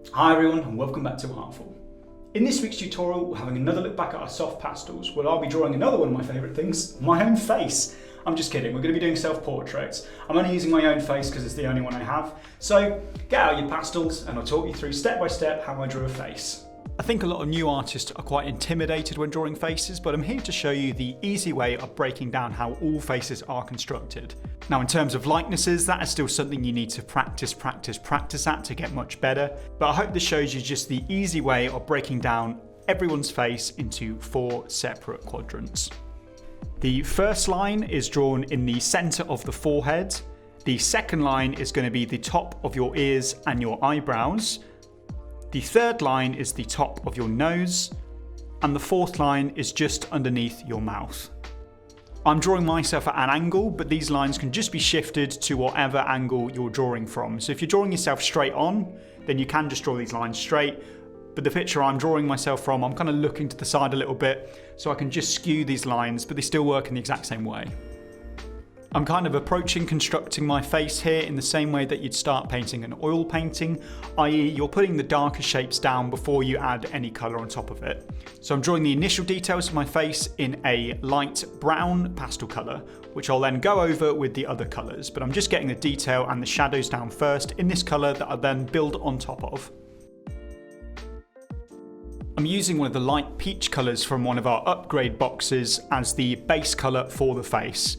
Hi everyone and welcome back to Artful. In this week's tutorial we're having another look back at our soft pastels where I'll be drawing another one of my favourite things, my own face. I'm just kidding, we're going to be doing self-portraits. I'm only using my own face because it's the only one I have. So get out your pastels and I'll talk you through step by step how I drew a face. I think a lot of new artists are quite intimidated when drawing faces, but I'm here to show you the easy way of breaking down how all faces are constructed. Now in terms of likenesses, that is still something you need to practice at to get much better, but I hope this shows you just the easy way of breaking down everyone's face into 4 separate quadrants. The first line is drawn in the centre of the forehead, the second line is going to be the top of your ears and your eyebrows, the third line is the top of your nose, and the fourth line is just underneath your mouth. I'm drawing myself at an angle, but these lines can just be shifted to whatever angle you're drawing from. So if you're drawing yourself straight on, then you can just draw these lines straight. But the picture I'm drawing myself from, I'm kind of looking to the side a little bit, so I can just skew these lines, but they still work in the exact same way. I'm kind of approaching constructing my face here in the same way that you'd start painting an oil painting, i.e. you're putting the darker shapes down before you add any colour on top of it. So I'm drawing the initial details of my face in a light brown pastel colour, which I'll then go over with the other colours, but I'm just getting the detail and the shadows down first in this colour that I'll then build on top of. I'm using one of the light peach colours from one of our upgrade boxes as the base colour for the face.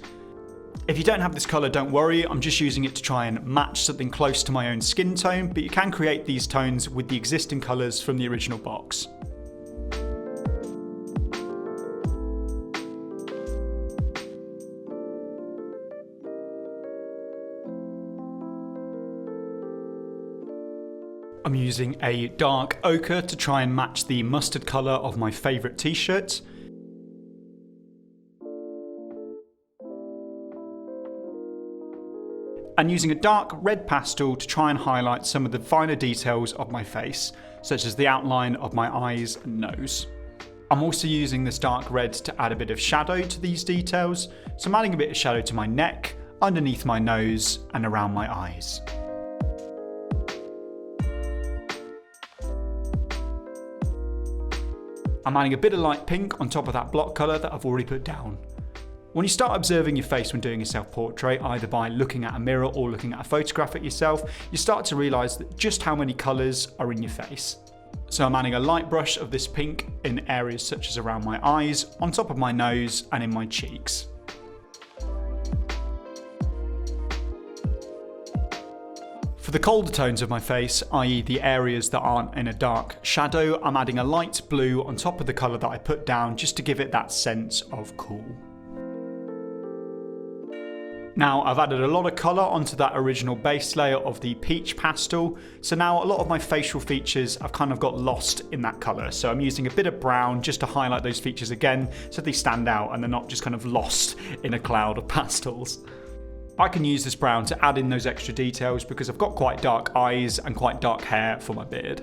If you don't have this colour, don't worry, I'm just using it to try and match something close to my own skin tone, but you can create these tones with the existing colours from the original box. I'm using a dark ochre to try and match the mustard colour of my favourite t-shirt. And using a dark red pastel to try and highlight some of the finer details of my face, such as the outline of my eyes and nose. I'm also using this dark red to add a bit of shadow to these details, so I'm adding a bit of shadow to my neck, underneath my nose and around my eyes. I'm adding a bit of light pink on top of that block colour that I've already put down. When you start observing your face when doing a self-portrait, either by looking at a mirror or looking at a photograph of yourself, you start to realise that just how many colours are in your face. So I'm adding a light brush of this pink in areas such as around my eyes, on top of my nose and in my cheeks. For the colder tones of my face, i.e. the areas that aren't in a dark shadow, I'm adding a light blue on top of the colour that I put down just to give it that sense of cool. Now I've added a lot of colour onto that original base layer of the peach pastel, so now a lot of my facial features have kind of got lost in that colour. So I'm using a bit of brown just to highlight those features again so they stand out and they're not just kind of lost in a cloud of pastels. I can use this brown to add in those extra details because I've got quite dark eyes and quite dark hair for my beard.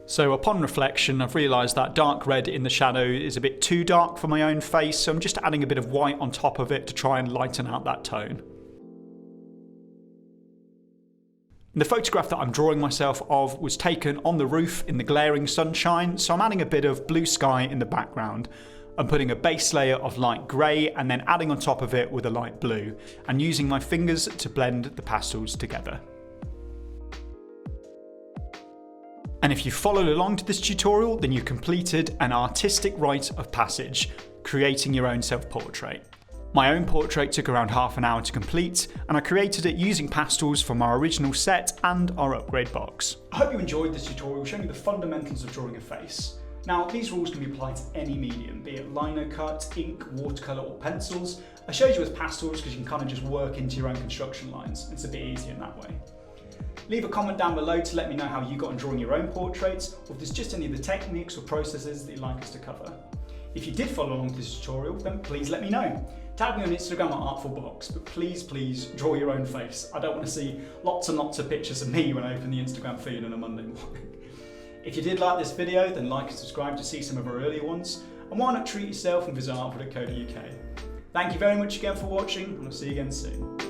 So upon reflection, I've realised that dark red in the shadow is a bit too dark for my own face, so I'm just adding a bit of white on top of it to try and lighten out that tone. The photograph that I'm drawing myself of was taken on the roof in the glaring sunshine, so I'm adding a bit of blue sky in the background. I'm putting a base layer of light grey and then adding on top of it with a light blue, and using my fingers to blend the pastels together. And if you followed along to this tutorial, then you completed an artistic rite of passage, creating your own self-portrait. My own portrait took around half an hour to complete, and I created it using pastels from our original set and our upgrade box. I hope you enjoyed this tutorial showing you the fundamentals of drawing a face. Now, these rules can be applied to any medium, be it lino cut, ink, watercolour or pencils. I showed you with pastels because you can kind of just work into your own construction lines. It's a bit easier in that way. Leave a comment down below to let me know how you got on drawing your own portraits, or if there's just any of the techniques or processes that you'd like us to cover. If you did follow along with this tutorial, then please let me know. Tag me on Instagram at ArtfulBox, but please draw your own face. I don't want to see lots and lots of pictures of me when I open the Instagram feed on a Monday morning. If you did like this video, then like and subscribe to see some of our earlier ones, and why not treat yourself and visit artful.co.uk. Thank you very much again for watching, and I'll see you again soon.